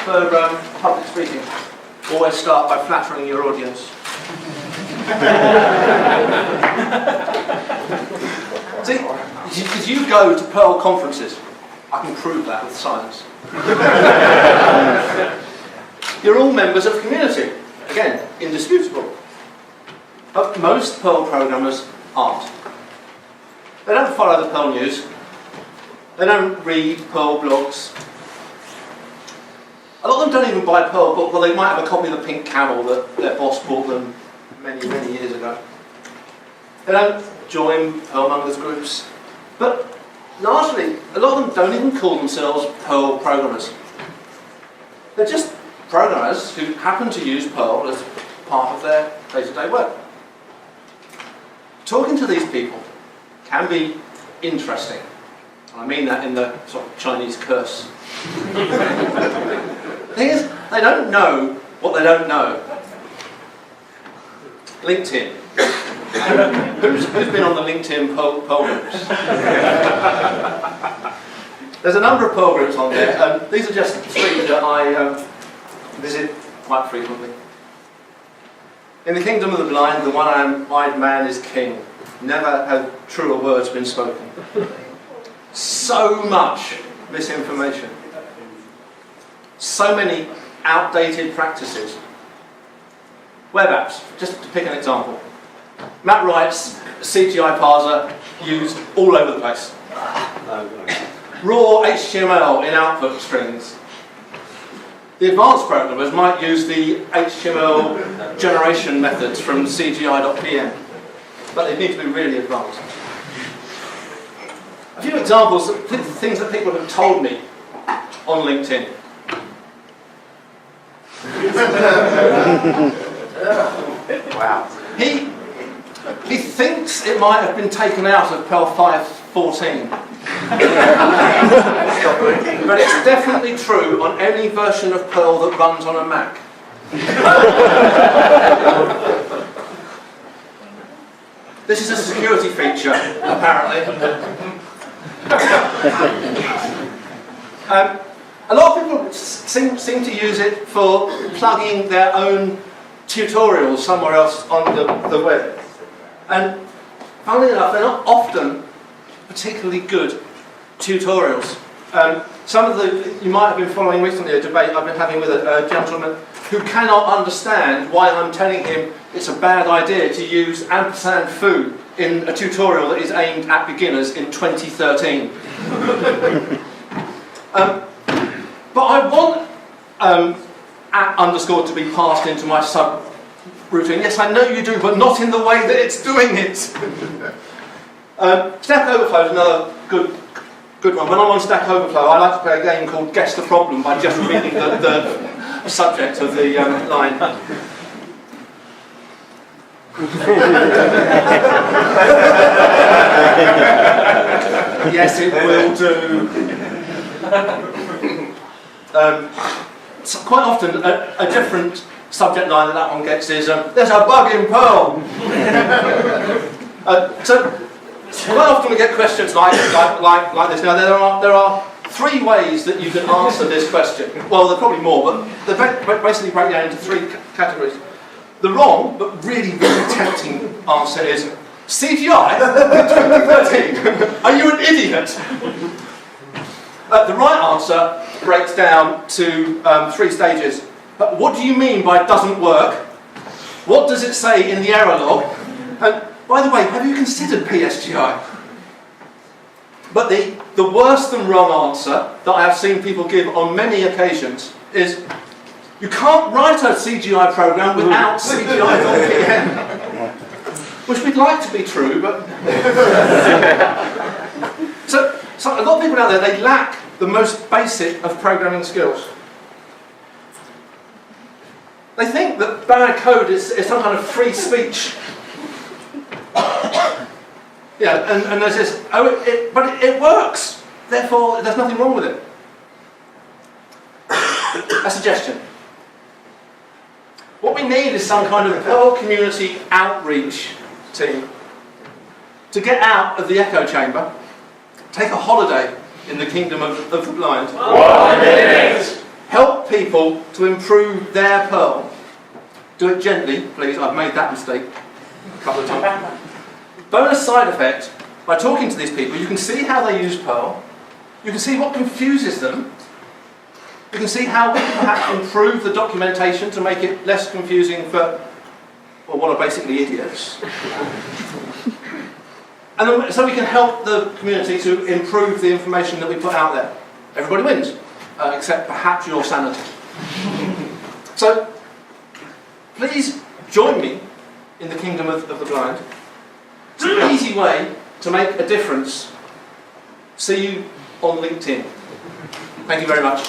for public speaking. Always start by flattering your audience. See, because you go to Perl conferences, I can prove that with science. You're all members of the community. Again, indisputable. But most Perl programmers aren't. They don't follow the Perl news. They don't read Perl blogs. A lot of them don't even buy a Perl book. Well, they might have a copy of the Pink Camel that their boss bought them many, many years ago. They don't join Perlmongers groups. But largely, a lot of them don't even call themselves Perl programmers. They're just programmers who happen to use Perl as part of their day-to-day work. Talking to these people can be interesting. I mean that in the sort of Chinese curse. The thing is, they don't know what they don't know. LinkedIn. Who's been on the LinkedIn Perl groups? There's a number of Perl groups on there. These are just three that I visit quite frequently. In the kingdom of the blind, the one-eyed man is king. Never have truer words been spoken. So much misinformation. So many outdated practices. Web apps, just to pick an example. Matt Wright's CGI parser used all over the place. Raw HTML in output strings. The advanced programmers might use the HTML generation methods from CGI.pm, but they need to be really advanced. A few examples of things that people have told me on LinkedIn. Wow. He thinks it might have been taken out of Perl 5.14. But it's definitely true on any version of Perl that runs on a Mac. This is a security feature, apparently. A lot of people seem to use it for plugging their own tutorials somewhere else on the web. And funnily enough, they're not often particularly good tutorials. Some of you might have been following recently a debate I've been having with a gentleman who cannot understand why I'm telling him it's a bad idea to use ampersand foo in a tutorial that is aimed at beginners in 2013. But I want @_ to be passed into my subroutine. Yes, I know you do, but not in the way that it's doing it. Stack Overflow is another good one. When I'm on Stack Overflow, I like to play a game called Guess the Problem by just reading the subject of the line. Yes, it will do. So quite often, a different subject line that one gets is, there's a bug in Perl. So quite often we get questions like this. Now there are three ways that you can answer this question. Well, there are probably more, but they basically break down into three categories. The wrong, but really, really tempting answer is, CGI in 2013? Are you an idiot? The right answer breaks down to three stages. What do you mean by doesn't work? What does it say in the error log? And by the way, have you considered PSGI? But the worse than wrong answer that I have seen people give on many occasions is, you can't write a CGI program without CGI.pm. Which we'd like to be true, but... So a lot of people out there, they lack the most basic of programming skills. They think that bad code is some kind of free speech. Yeah, and there's this, but it works. Therefore, there's nothing wrong with it. A suggestion. What we need is some kind of Perl community outreach team to get out of the echo chamber, take a holiday in the kingdom of the blind. 1 minute! Help people to improve their Perl. Do it gently, please. I've made that mistake a couple of times. Bonus side effect, by talking to these people, you can see how they use Perl. You can see what confuses them. You can see how we can perhaps improve the documentation to make it less confusing for, well, what are basically idiots. And then, so we can help the community to improve the information that we put out there. Everybody wins, except perhaps your sanity. So, please join me in the kingdom of the blind. It's an easy way to make a difference. See you on LinkedIn. Thank you very much.